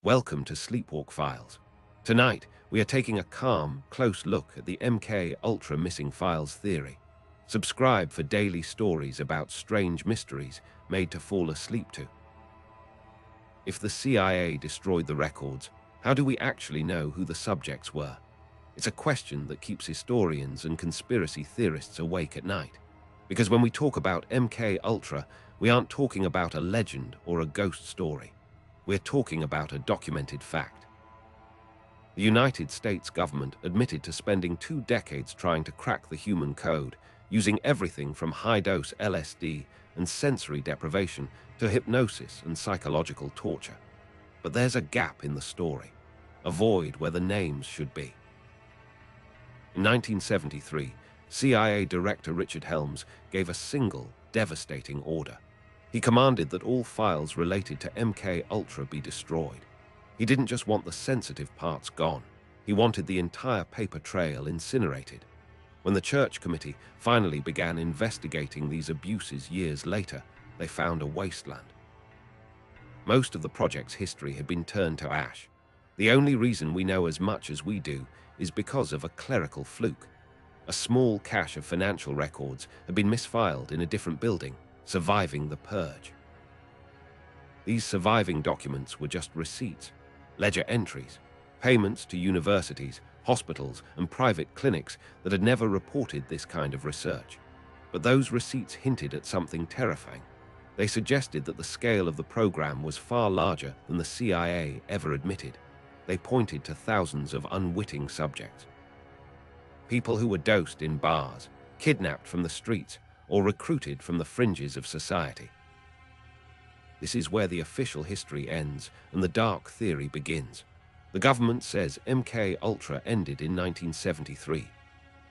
Welcome to Sleepwalk Files. Tonight, we are taking a calm, close look at the MKUltra missing files theory. Subscribe for daily stories about strange mysteries made to fall asleep to. If the CIA destroyed the records, how do we actually know who the subjects were? It's a question that keeps historians and conspiracy theorists awake at night. Because when we talk about MKUltra, we aren't talking about a legend or a ghost story. We're talking about a documented fact. The United States government admitted to spending 2 decades trying to crack the human code, using everything from high-dose LSD and sensory deprivation to hypnosis and psychological torture. But there's a gap in the story, a void where the names should be. In 1973, CIA Director Richard Helms gave a single, devastating order. He commanded that all files related to MKUltra be destroyed. He didn't just want the sensitive parts gone. He wanted the entire paper trail incinerated. When the Church Committee finally began investigating these abuses years later, they found a wasteland. Most of the project's history had been turned to ash. The only reason we know as much as we do is because of a clerical fluke. A small cache of financial records had been misfiled in a different building, surviving the purge. These surviving documents were just receipts, ledger entries, payments to universities, hospitals, and private clinics that had never reported this kind of research. But those receipts hinted at something terrifying. They suggested that the scale of the program was far larger than the CIA ever admitted. They pointed to thousands of unwitting subjects. People who were dosed in bars, kidnapped from the streets, or recruited from the fringes of society. This is where the official history ends and the dark theory begins. The government says MKUltra ended in 1973.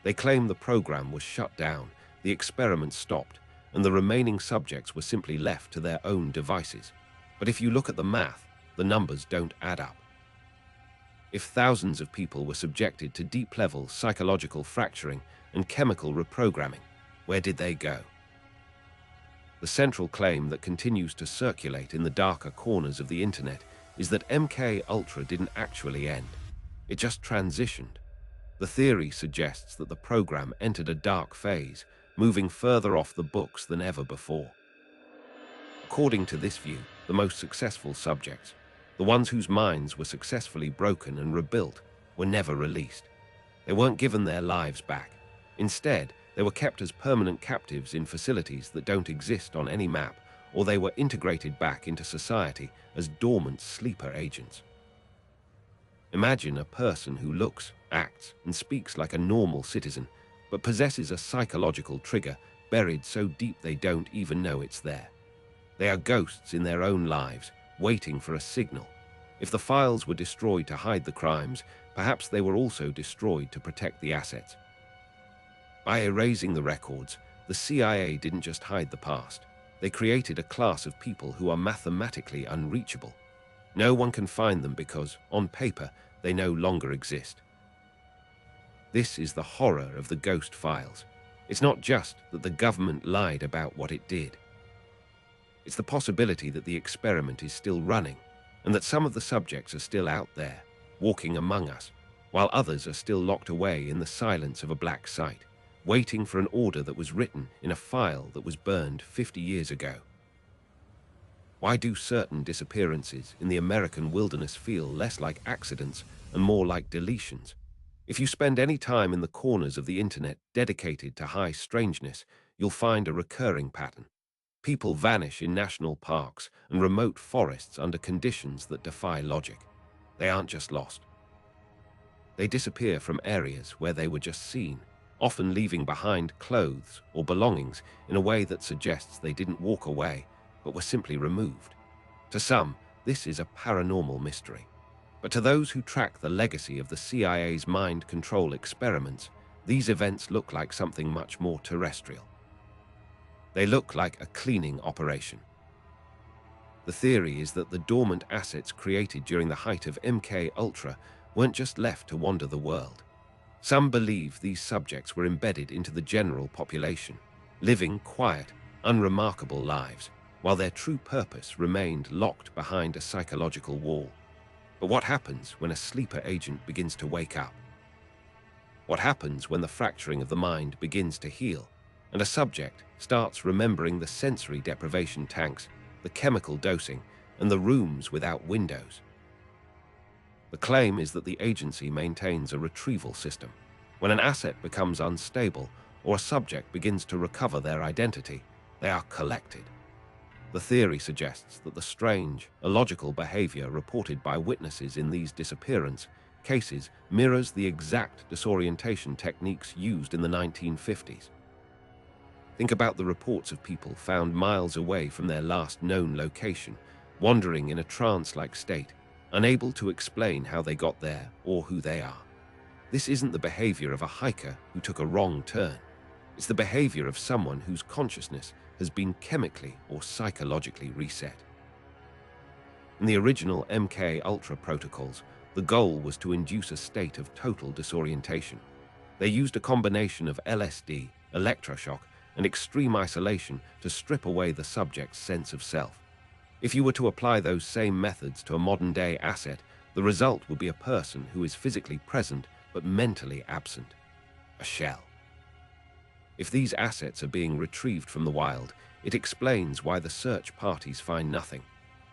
They claim the program was shut down, the experiment stopped, and the remaining subjects were simply left to their own devices. But if you look at the math, the numbers don't add up. If thousands of people were subjected to deep-level psychological fracturing and chemical reprogramming, where did they go? The central claim that continues to circulate in the darker corners of the internet is that MKUltra didn't actually end. It just transitioned. The theory suggests that the program entered a dark phase, moving further off the books than ever before. According to this view, the most successful subjects, the ones whose minds were successfully broken and rebuilt, were never released. They weren't given their lives back. Instead, they were kept as permanent captives in facilities that don't exist on any map, or they were integrated back into society as dormant sleeper agents. Imagine a person who looks, acts, and speaks like a normal citizen, but possesses a psychological trigger buried so deep they don't even know it's there. They are ghosts in their own lives, waiting for a signal. If the files were destroyed to hide the crimes, perhaps they were also destroyed to protect the assets. By erasing the records, the CIA didn't just hide the past. They created a class of people who are mathematically unreachable. No one can find them because, on paper, they no longer exist. This is the horror of the ghost files. It's not just that the government lied about what it did. It's the possibility that the experiment is still running, and that some of the subjects are still out there, walking among us, while others are still locked away in the silence of a black site, waiting for an order that was written in a file that was burned 50 years ago. Why do certain disappearances in the American wilderness feel less like accidents and more like deletions? If you spend any time in the corners of the internet dedicated to high strangeness, you'll find a recurring pattern. People vanish in national parks and remote forests under conditions that defy logic. They aren't just lost. They disappear from areas where they were just seen, often leaving behind clothes or belongings in a way that suggests they didn't walk away, but were simply removed. To some, this is a paranormal mystery. But to those who track the legacy of the CIA's mind control experiments, these events look like something much more terrestrial. They look like a cleaning operation. The theory is that the dormant assets created during the height of MKUltra weren't just left to wander the world. Some believe these subjects were embedded into the general population, living quiet, unremarkable lives, while their true purpose remained locked behind a psychological wall. But what happens when a sleeper agent begins to wake up? What happens when the fracturing of the mind begins to heal, and a subject starts remembering the sensory deprivation tanks, the chemical dosing, and the rooms without windows? The claim is that the agency maintains a retrieval system. When an asset becomes unstable or a subject begins to recover their identity, they are collected. The theory suggests that the strange, illogical behavior reported by witnesses in these disappearance cases mirrors the exact disorientation techniques used in the 1950s. Think about the reports of people found miles away from their last known location, wandering in a trance-like state, unable to explain how they got there or who they are. This isn't the behavior of a hiker who took a wrong turn. It's the behavior of someone whose consciousness has been chemically or psychologically reset. In the original MKUltra protocols, the goal was to induce a state of total disorientation. They used a combination of LSD, electroshock, and extreme isolation to strip away the subject's sense of self. If you were to apply those same methods to a modern-day asset, the result would be a person who is physically present but mentally absent. A shell. If these assets are being retrieved from the wild, it explains why the search parties find nothing.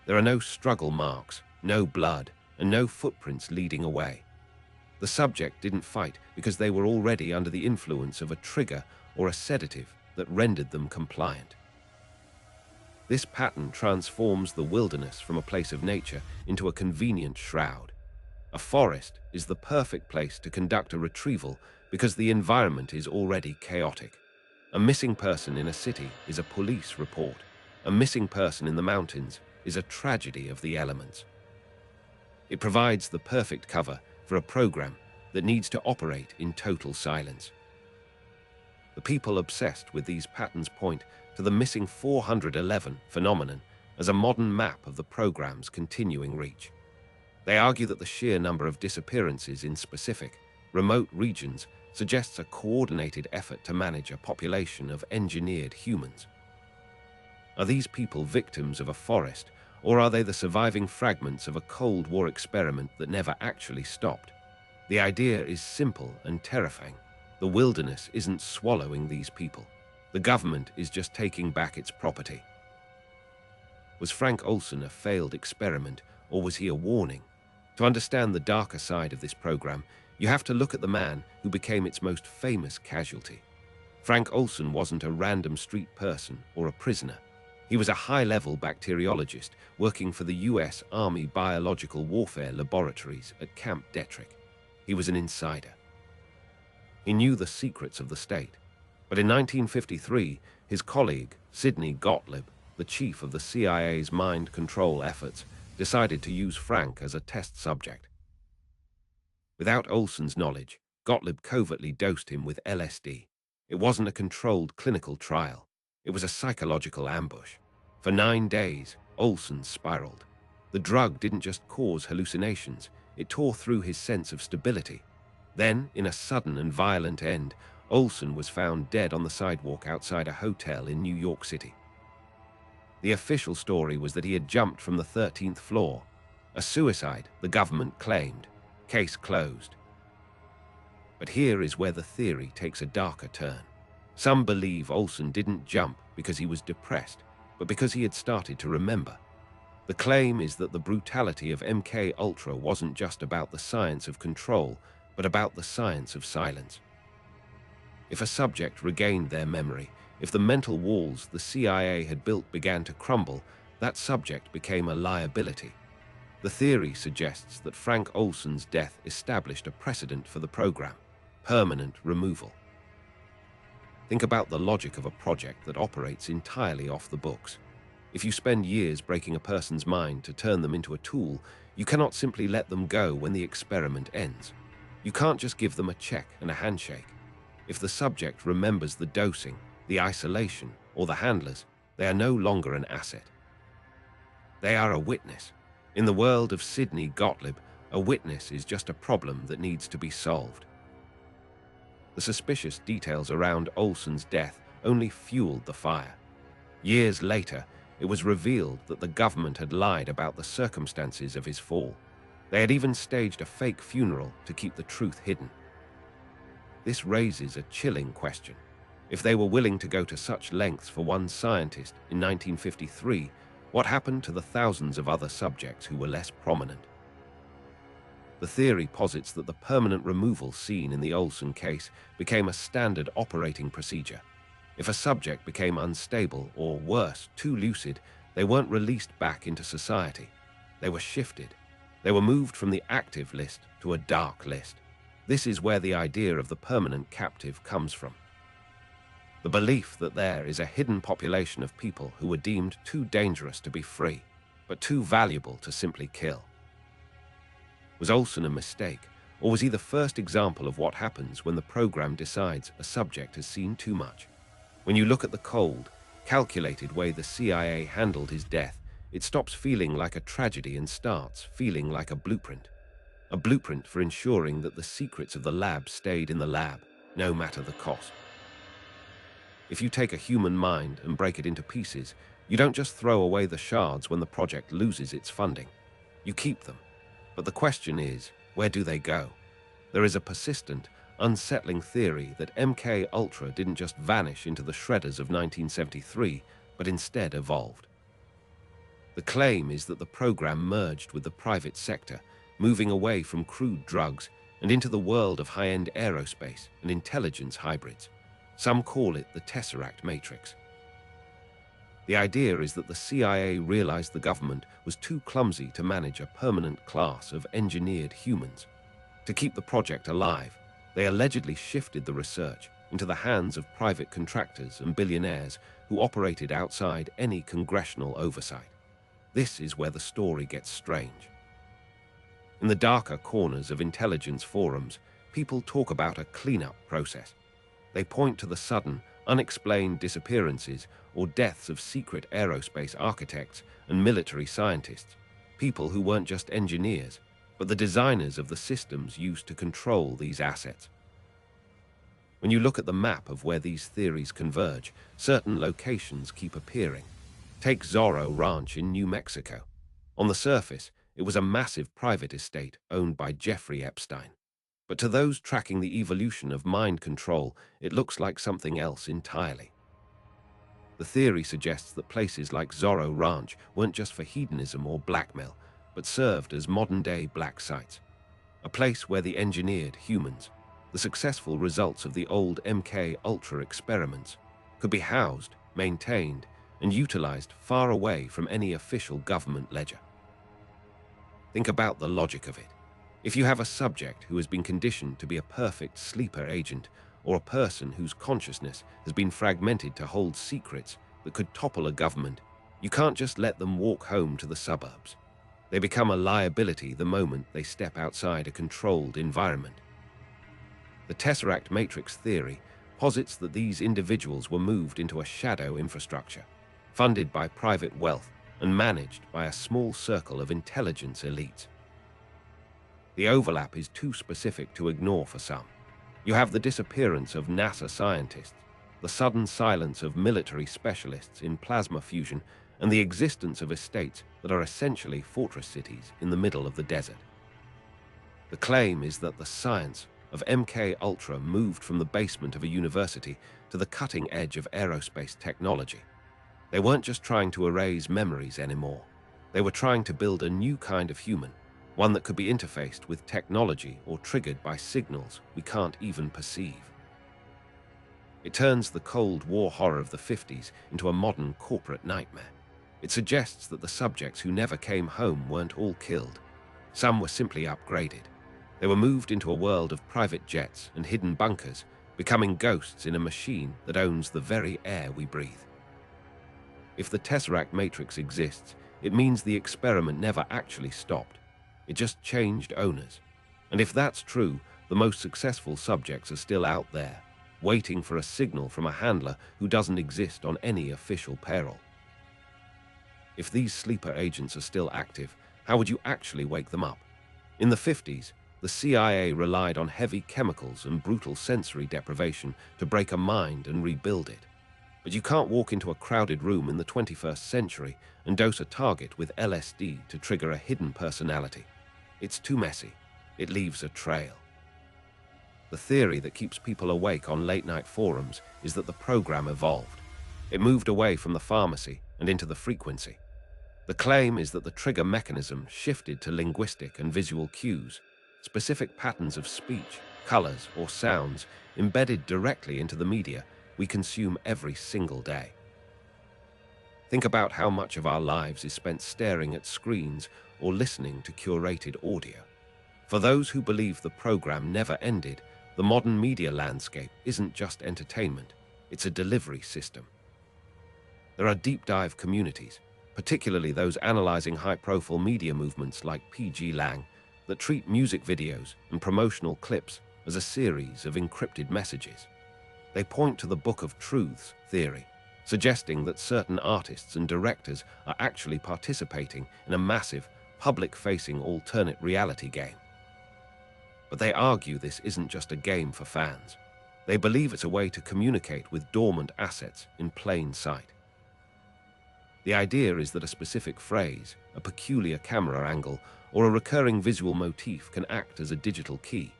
There are no struggle marks, no blood, and no footprints leading away. The subject didn't fight because they were already under the influence of a trigger or a sedative that rendered them compliant. This pattern transforms the wilderness from a place of nature into a convenient shroud. A forest is the perfect place to conduct a retrieval because the environment is already chaotic. A missing person in a city is a police report. A missing person in the mountains is a tragedy of the elements. It provides the perfect cover for a program that needs to operate in total silence. The people obsessed with these patterns point to the missing 411 phenomenon as a modern map of the program's continuing reach. They argue that the sheer number of disappearances in specific, remote regions suggests a coordinated effort to manage a population of engineered humans. Are these people victims of a forest, or are they the surviving fragments of a Cold War experiment that never actually stopped? The idea is simple and terrifying. The wilderness isn't swallowing these people. The government is just taking back its property. Was Frank Olson a failed experiment, or was he a warning? To understand the darker side of this program, you have to look at the man who became its most famous casualty. Frank Olson wasn't a random street person or a prisoner. He was a high-level bacteriologist working for the US Army Biological Warfare Laboratories at Camp Detrick. He was an insider. He knew the secrets of the state. But in 1953, his colleague, Sidney Gottlieb, the chief of the CIA's mind control efforts, decided to use Frank as a test subject. Without Olson's knowledge, Gottlieb covertly dosed him with LSD. It wasn't a controlled clinical trial. It was a psychological ambush. For 9 days, Olson spiraled. The drug didn't just cause hallucinations, it tore through his sense of stability. Then, in a sudden and violent end, Olson was found dead on the sidewalk outside a hotel in New York City. The official story was that he had jumped from the 13th floor. A suicide, the government claimed. Case closed. But here is where the theory takes a darker turn. Some believe Olson didn't jump because he was depressed, but because he had started to remember. The claim is that the brutality of MKUltra wasn't just about the science of control, but about the science of silence. If a subject regained their memory, if the mental walls the CIA had built began to crumble, that subject became a liability. The theory suggests that Frank Olson's death established a precedent for the program: permanent removal. Think about the logic of a project that operates entirely off the books. If you spend years breaking a person's mind to turn them into a tool, you cannot simply let them go when the experiment ends. You can't just give them a check and a handshake. If the subject remembers the dosing, the isolation, or the handlers, they are no longer an asset. They are a witness. In the world of Sidney Gottlieb, a witness is just a problem that needs to be solved. The suspicious details around Olson's death only fueled the fire. Years later, it was revealed that the government had lied about the circumstances of his fall. They had even staged a fake funeral to keep the truth hidden. This raises a chilling question. If they were willing to go to such lengths for one scientist in 1953, what happened to the thousands of other subjects who were less prominent? The theory posits that the permanent removal seen in the Olsen case became a standard operating procedure. If a subject became unstable or, worse, too lucid, they weren't released back into society. They were shifted. They were moved from the active list to a dark list. This is where the idea of the permanent captive comes from. The belief that there is a hidden population of people who were deemed too dangerous to be free, but too valuable to simply kill. Was Olsen a mistake, or was he the first example of what happens when the program decides a subject has seen too much? When you look at the cold, calculated way the CIA handled his death, it stops feeling like a tragedy and starts feeling like a blueprint. A blueprint for ensuring that the secrets of the lab stayed in the lab, no matter the cost. If you take a human mind and break it into pieces, you don't just throw away the shards when the project loses its funding. You keep them. But the question is, where do they go? There is a persistent, unsettling theory that MKUltra didn't just vanish into the shredders of 1973, but instead evolved. The claim is that the program merged with the private sector, moving away from crude drugs and into the world of high-end aerospace and intelligence hybrids. Some call it the Tesseract Matrix. The idea is that the CIA realized the government was too clumsy to manage a permanent class of engineered humans. To keep the project alive, they allegedly shifted the research into the hands of private contractors and billionaires who operated outside any congressional oversight. This is where the story gets strange. In the darker corners of intelligence forums, people talk about a cleanup process. They point to the sudden, unexplained disappearances or deaths of secret aerospace architects and military scientists, people who weren't just engineers, but the designers of the systems used to control these assets. When you look at the map of where these theories converge, certain locations keep appearing. Take Zorro Ranch in New Mexico. On the surface, it was a massive private estate owned by Jeffrey Epstein. But to those tracking the evolution of mind control, it looks like something else entirely. The theory suggests that places like Zorro Ranch weren't just for hedonism or blackmail, but served as modern-day black sites. A place where the engineered humans, the successful results of the old MKUltra experiments, could be housed, maintained, and utilized far away from any official government ledger. Think about the logic of it. If you have a subject who has been conditioned to be a perfect sleeper agent, or a person whose consciousness has been fragmented to hold secrets that could topple a government, you can't just let them walk home to the suburbs. They become a liability the moment they step outside a controlled environment. The Tesseract Matrix theory posits that these individuals were moved into a shadow infrastructure, funded by private wealth and managed by a small circle of intelligence elites. The overlap is too specific to ignore for some. You have the disappearance of NASA scientists, the sudden silence of military specialists in plasma fusion, and the existence of estates that are essentially fortress cities in the middle of the desert. The claim is that the science of MKUltra moved from the basement of a university to the cutting edge of aerospace technology. They weren't just trying to erase memories anymore. They were trying to build a new kind of human, one that could be interfaced with technology or triggered by signals we can't even perceive. It turns the Cold War horror of the 50s into a modern corporate nightmare. It suggests that the subjects who never came home weren't all killed. Some were simply upgraded. They were moved into a world of private jets and hidden bunkers, becoming ghosts in a machine that owns the very air we breathe. If the Tesseract Matrix exists, it means the experiment never actually stopped. It just changed owners. And if that's true, the most successful subjects are still out there, waiting for a signal from a handler who doesn't exist on any official payroll. If these sleeper agents are still active, how would you actually wake them up? In the 50s, the CIA relied on heavy chemicals and brutal sensory deprivation to break a mind and rebuild it. But you can't walk into a crowded room in the 21st century and dose a target with LSD to trigger a hidden personality. It's too messy. It leaves a trail. The theory that keeps people awake on late-night forums is that the program evolved. It moved away from the pharmacy and into the frequency. The claim is that the trigger mechanism shifted to linguistic and visual cues, specific patterns of speech, colors, or sounds embedded directly into the media we consume every single day. Think about how much of our lives is spent staring at screens or listening to curated audio. For those who believe the program never ended, the modern media landscape isn't just entertainment, it's a delivery system. There are deep dive communities, particularly those analyzing high-profile media movements like PG Lang, that treat music videos and promotional clips as a series of encrypted messages. They point to the Book of Truths theory, suggesting that certain artists and directors are actually participating in a massive, public-facing alternate reality game. But they argue this isn't just a game for fans. They believe it's a way to communicate with dormant assets in plain sight. The idea is that a specific phrase, a peculiar camera angle, or a recurring visual motif can act as a digital key.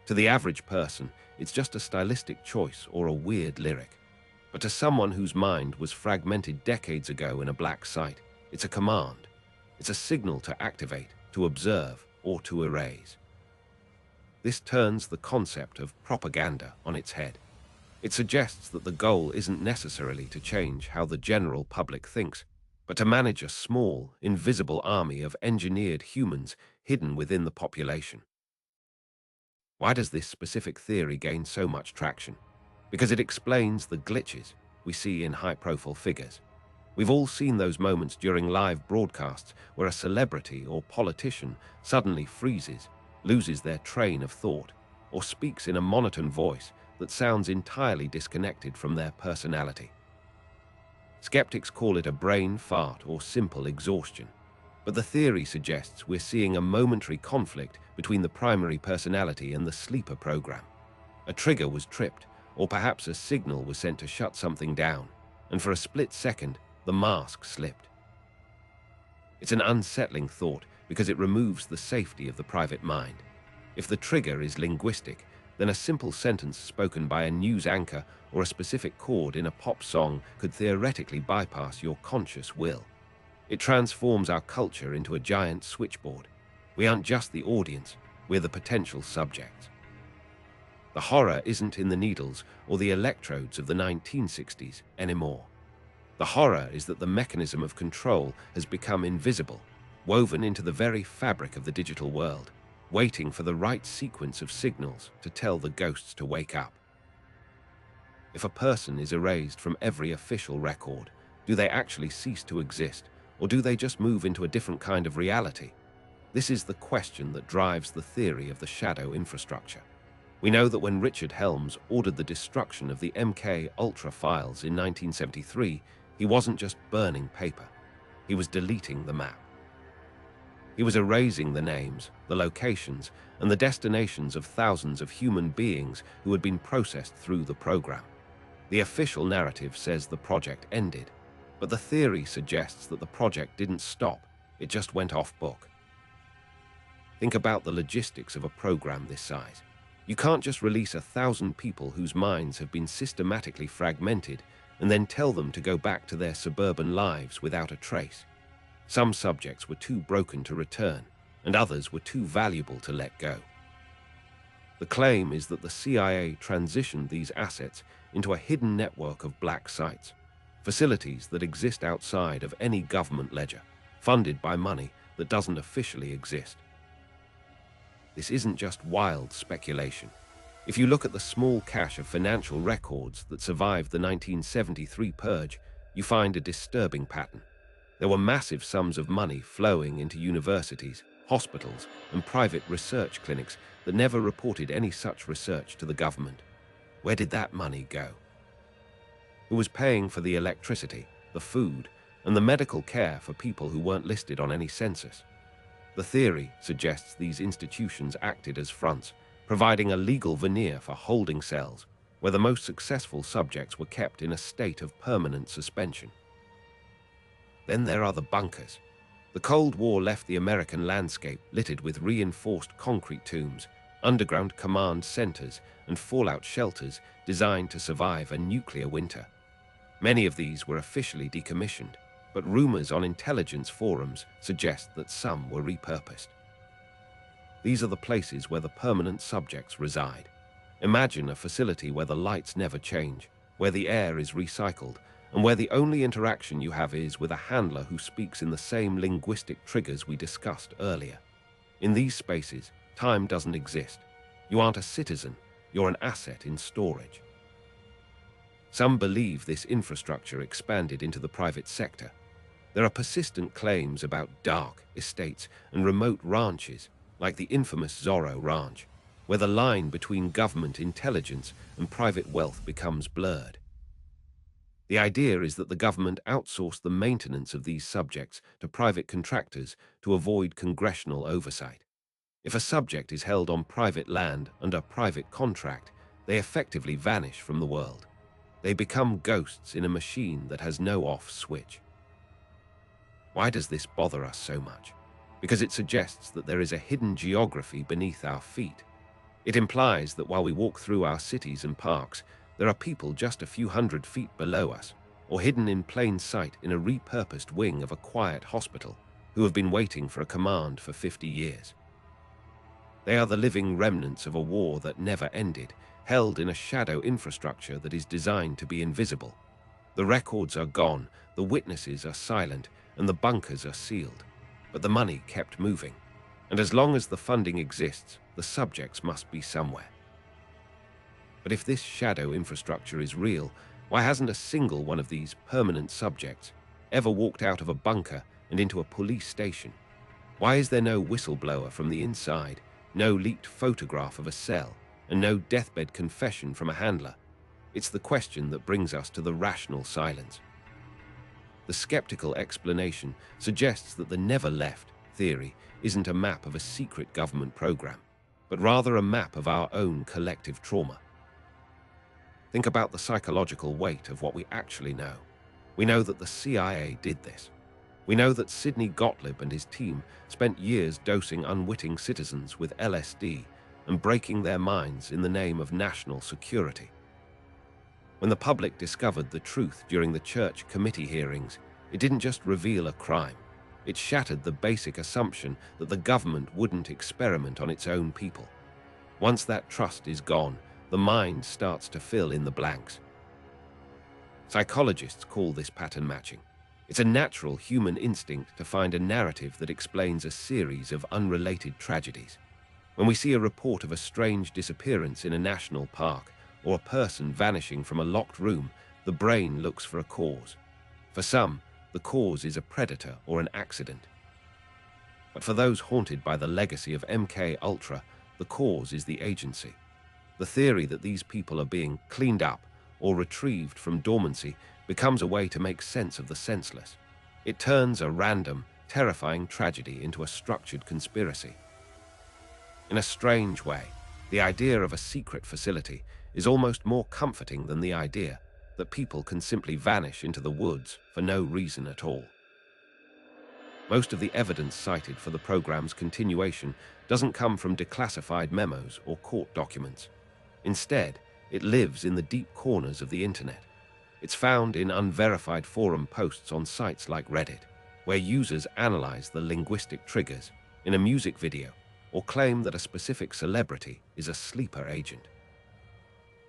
To the average person, it's just a stylistic choice or a weird lyric. But to someone whose mind was fragmented decades ago in a black site, it's a command. It's a signal to activate, to observe, or to erase. This turns the concept of propaganda on its head. It suggests that the goal isn't necessarily to change how the general public thinks, but to manage a small, invisible army of engineered humans hidden within the population. Why does this specific theory gain so much traction? Because it explains the glitches we see in high-profile figures. We've all seen those moments during live broadcasts where a celebrity or politician suddenly freezes, loses their train of thought, or speaks in a monotone voice that sounds entirely disconnected from their personality. Skeptics call it a brain fart or simple exhaustion, but the theory suggests we're seeing a momentary conflict between the primary personality and the sleeper program. A trigger was tripped, or perhaps a signal was sent to shut something down, and for a split second, the mask slipped. It's an unsettling thought because it removes the safety of the private mind. If the trigger is linguistic, then a simple sentence spoken by a news anchor or a specific chord in a pop song could theoretically bypass your conscious will. It transforms our culture into a giant switchboard. We aren't just the audience, we're the potential subjects. The horror isn't in the needles or the electrodes of the 1960s anymore. The horror is that the mechanism of control has become invisible, woven into the very fabric of the digital world, waiting for the right sequence of signals to tell the ghosts to wake up. If a person is erased from every official record, do they actually cease to exist, or do they just move into a different kind of reality? This is the question that drives the theory of the shadow infrastructure. We know that when Richard Helms ordered the destruction of the MKUltra files in 1973, he wasn't just burning paper, he was deleting the map. He was erasing the names, the locations, and the destinations of thousands of human beings who had been processed through the program. The official narrative says the project ended, but the theory suggests that the project didn't stop, it just went off book. Think about the logistics of a program this size. You can't just release 1,000 people whose minds have been systematically fragmented and then tell them to go back to their suburban lives without a trace. Some subjects were too broken to return, and others were too valuable to let go. The claim is that the CIA transitioned these assets into a hidden network of black sites, facilities that exist outside of any government ledger, funded by money that doesn't officially exist. This isn't just wild speculation. If you look at the small cache of financial records that survived the 1973 purge, you find a disturbing pattern. There were massive sums of money flowing into universities, hospitals, and private research clinics that never reported any such research to the government. Where did that money go? Who was paying for the electricity, the food, and the medical care for people who weren't listed on any census? The theory suggests these institutions acted as fronts, providing a legal veneer for holding cells, where the most successful subjects were kept in a state of permanent suspension. Then there are the bunkers. The Cold War left the American landscape littered with reinforced concrete tombs, underground command centers, and fallout shelters designed to survive a nuclear winter. Many of these were officially decommissioned, but rumors on intelligence forums suggest that some were repurposed. These are the places where the permanent subjects reside. Imagine a facility where the lights never change, where the air is recycled, and where the only interaction you have is with a handler who speaks in the same linguistic triggers we discussed earlier. In these spaces, time doesn't exist. You aren't a citizen, you're an asset in storage. Some believe this infrastructure expanded into the private sector. There are persistent claims about dark estates and remote ranches, like the infamous Zorro Ranch, where the line between government intelligence and private wealth becomes blurred. The idea is that the government outsourced the maintenance of these subjects to private contractors to avoid congressional oversight. If a subject is held on private land under private contract, they effectively vanish from the world. They become ghosts in a machine that has no off switch. Why does this bother us so much? Because it suggests that there is a hidden geography beneath our feet. It implies that while we walk through our cities and parks, there are people just a few hundred feet below us, or hidden in plain sight in a repurposed wing of a quiet hospital, who have been waiting for a command for 50 years. They are the living remnants of a war that never ended, held in a shadow infrastructure that is designed to be invisible. The records are gone, the witnesses are silent, and the bunkers are sealed. But the money kept moving, and as long as the funding exists, the subjects must be somewhere. But if this shadow infrastructure is real, why hasn't a single one of these permanent subjects ever walked out of a bunker and into a police station? Why is there no whistleblower from the inside, no leaked photograph of a cell, and no deathbed confession from a handler? It's the question that brings us to the rational silence. The skeptical explanation suggests that the never left theory isn't a map of a secret government program, but rather a map of our own collective trauma. Think about the psychological weight of what we actually know. We know that the CIA did this. We know that Sidney Gottlieb and his team spent years dosing unwitting citizens with LSD and breaking their minds in the name of national security. When the public discovered the truth during the church committee hearings, it didn't just reveal a crime. It shattered the basic assumption that the government wouldn't experiment on its own people. Once that trust is gone, the mind starts to fill in the blanks. Psychologists call this pattern matching. It's a natural human instinct to find a narrative that explains a series of unrelated tragedies. When we see a report of a strange disappearance in a national park, or a person vanishing from a locked room, the brain looks for a cause. For some, the cause is a predator or an accident. But for those haunted by the legacy of MKUltra, the cause is the agency. The theory that these people are being cleaned up or retrieved from dormancy becomes a way to make sense of the senseless. It turns a random, terrifying tragedy into a structured conspiracy. In a strange way, the idea of a secret facility is almost more comforting than the idea that people can simply vanish into the woods for no reason at all. Most of the evidence cited for the program's continuation doesn't come from declassified memos or court documents. Instead, it lives in the deep corners of the internet. It's found in unverified forum posts on sites like Reddit, where users analyze the linguistic triggers in a music video or claim that a specific celebrity is a sleeper agent.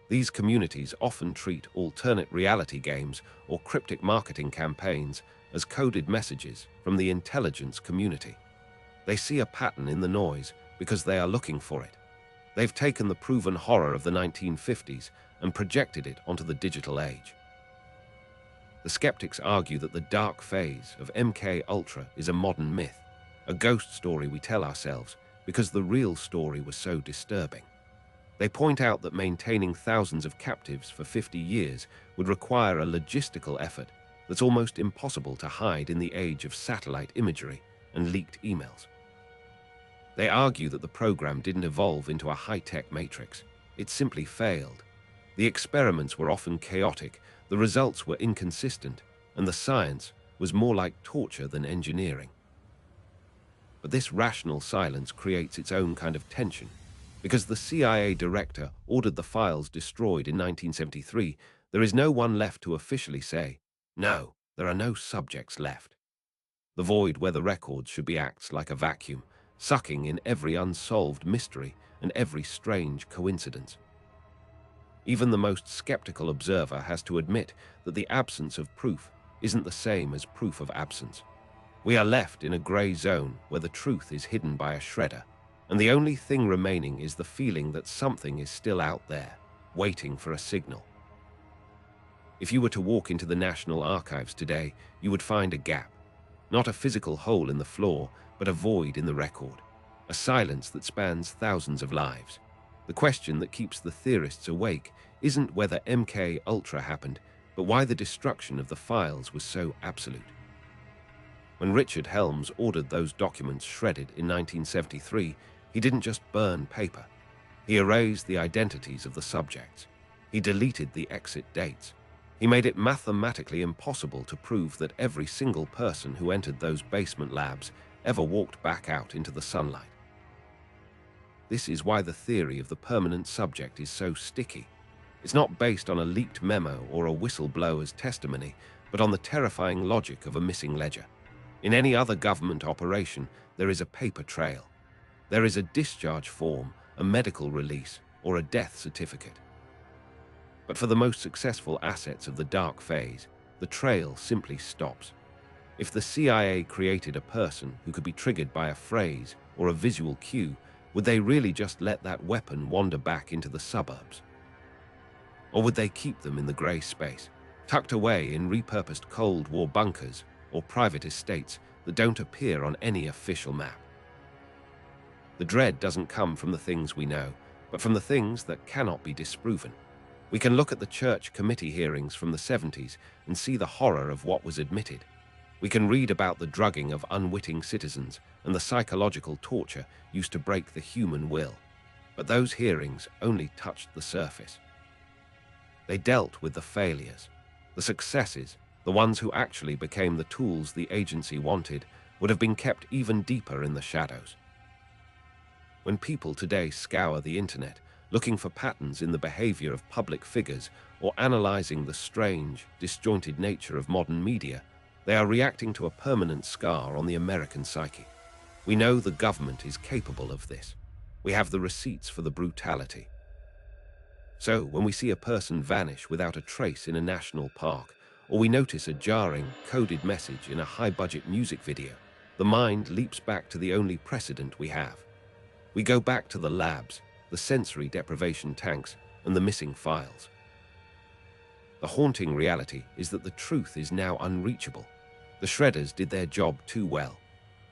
These communities often treat alternate reality games or cryptic marketing campaigns as coded messages from the intelligence community. They see a pattern in the noise because they are looking for it. They've taken the proven horror of the 1950s and projected it onto the digital age. The skeptics argue that the dark phase of MKUltra is a modern myth, a ghost story we tell ourselves because the real story was so disturbing. They point out that maintaining thousands of captives for 50 years would require a logistical effort that's almost impossible to hide in the age of satellite imagery and leaked emails. They argue that the program didn't evolve into a high-tech matrix. It simply failed. The experiments were often chaotic, the results were inconsistent, and the science was more like torture than engineering. But this rational silence creates its own kind of tension. Because the CIA director ordered the files destroyed in 1973, there is no one left to officially say, "No, there are no subjects left." The void where the records should be acts like a vacuum, sucking in every unsolved mystery and every strange coincidence. Even the most skeptical observer has to admit that the absence of proof isn't the same as proof of absence. We are left in a grey zone where the truth is hidden by a shredder, and the only thing remaining is the feeling that something is still out there, waiting for a signal. If you were to walk into the National Archives today, you would find a gap. Not a physical hole in the floor, but a void in the record. A silence that spans thousands of lives. The question that keeps the theorists awake isn't whether MKUltra happened, but why the destruction of the files was so absolute. When Richard Helms ordered those documents shredded in 1973, he didn't just burn paper. He erased the identities of the subjects. He deleted the exit dates. He made it mathematically impossible to prove that every single person who entered those basement labs ever walked back out into the sunlight. This is why the theory of the permanent subject is so sticky. It's not based on a leaked memo or a whistleblower's testimony, but on the terrifying logic of a missing ledger. In any other government operation, there is a paper trail. There is a discharge form, a medical release, or a death certificate. But for the most successful assets of the dark phase, the trail simply stops. If the CIA created a person who could be triggered by a phrase or a visual cue, would they really just let that weapon wander back into the suburbs? Or would they keep them in the grey space, tucked away in repurposed Cold War bunkers or private estates that don't appear on any official map? The dread doesn't come from the things we know, but from the things that cannot be disproven. We can look at the church committee hearings from the 70s and see the horror of what was admitted. We can read about the drugging of unwitting citizens and the psychological torture used to break the human will. But those hearings only touched the surface. They dealt with the failures. The successes, the ones who actually became the tools the agency wanted, would have been kept even deeper in the shadows. When people today scour the internet, looking for patterns in the behavior of public figures or analyzing the strange, disjointed nature of modern media, they are reacting to a permanent scar on the American psyche. We know the government is capable of this. We have the receipts for the brutality. So, when we see a person vanish without a trace in a national park, or we notice a jarring, coded message in a high-budget music video, the mind leaps back to the only precedent we have. We go back to the labs, the sensory deprivation tanks, and the missing files. The haunting reality is that the truth is now unreachable. The shredders did their job too well.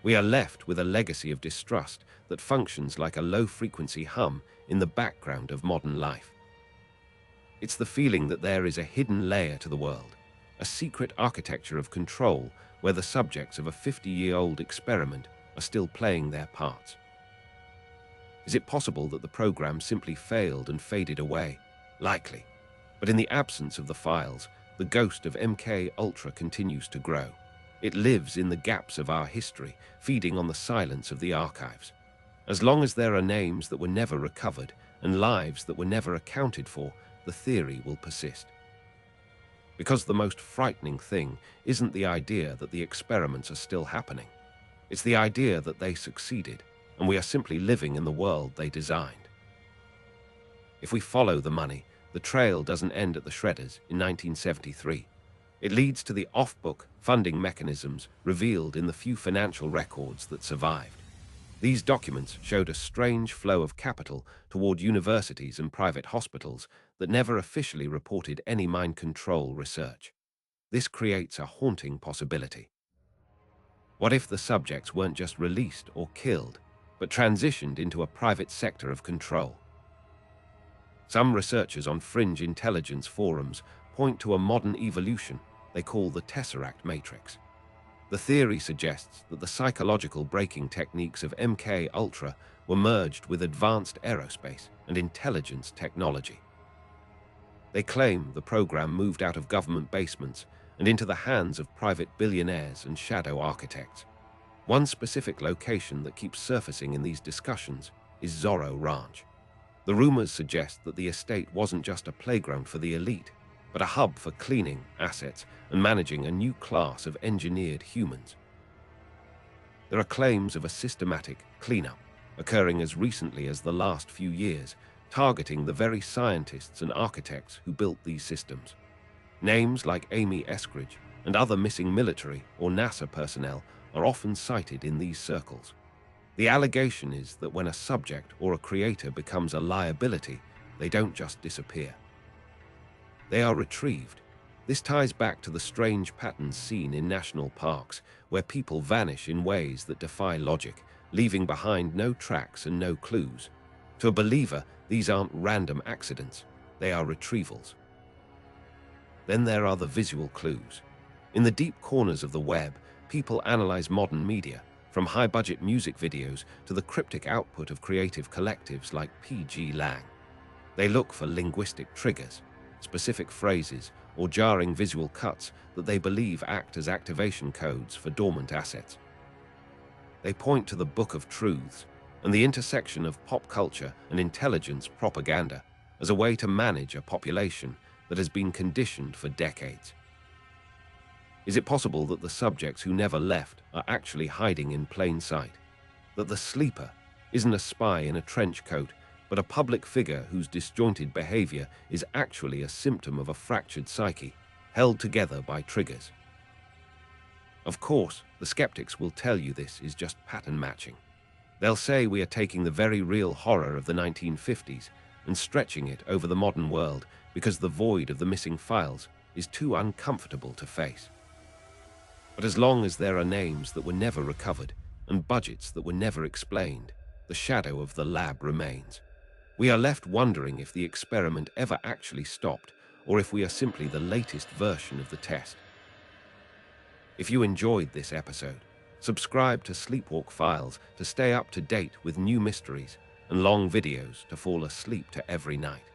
We are left with a legacy of distrust that functions like a low-frequency hum in the background of modern life. It's the feeling that there is a hidden layer to the world, a secret architecture of control where the subjects of a 50-year-old experiment are still playing their parts. Is it possible that the program simply failed and faded away? Likely. But in the absence of the files, the ghost of MKUltra continues to grow. It lives in the gaps of our history, feeding on the silence of the archives. As long as there are names that were never recovered and lives that were never accounted for, the theory will persist. Because the most frightening thing isn't the idea that the experiments are still happening. It's the idea that they succeeded, and we are simply living in the world they designed. If we follow the money, the trail doesn't end at the shredders in 1973. It leads to the off-book funding mechanisms revealed in the few financial records that survived. These documents showed a strange flow of capital toward universities and private hospitals that never officially reported any mind control research. This creates a haunting possibility. What if the subjects weren't just released or killed, but transitioned into a private sector of control? Some researchers on fringe intelligence forums point to a modern evolution they call the Tesseract Matrix. The theory suggests that the psychological breaking techniques of MKUltra were merged with advanced aerospace and intelligence technology. They claim the program moved out of government basements and into the hands of private billionaires and shadow architects. One specific location that keeps surfacing in these discussions is Zorro Ranch. The rumors suggest that the estate wasn't just a playground for the elite, but a hub for cleaning assets and managing a new class of engineered humans. There are claims of a systematic cleanup occurring as recently as the last few years, targeting the very scientists and architects who built these systems. Names like Amy Eskridge and other missing military or NASA personnel are often cited in these circles. The allegation is that when a subject or a creator becomes a liability, they don't just disappear. They are retrieved. This ties back to the strange patterns seen in national parks, where people vanish in ways that defy logic, leaving behind no tracks and no clues. To a believer, these aren't random accidents, they are retrievals. Then there are the visual clues. In the deep corners of the web, people analyze modern media, from high-budget music videos to the cryptic output of creative collectives like P.G. Lang. They look for linguistic triggers, specific phrases, or jarring visual cuts that they believe act as activation codes for dormant assets. They point to the Book of Truths and the intersection of pop culture and intelligence propaganda as a way to manage a population that has been conditioned for decades. Is it possible that the subjects who never left are actually hiding in plain sight? That the sleeper isn't a spy in a trench coat, but a public figure whose disjointed behavior is actually a symptom of a fractured psyche, held together by triggers? Of course, the skeptics will tell you this is just pattern matching. They'll say we are taking the very real horror of the 1950s and stretching it over the modern world because the void of the missing files is too uncomfortable to face. But as long as there are names that were never recovered and budgets that were never explained, the shadow of the lab remains. We are left wondering if the experiment ever actually stopped, or if we are simply the latest version of the test. If you enjoyed this episode, subscribe to Sleepwalk Files to stay up to date with new mysteries and long videos to fall asleep to every night.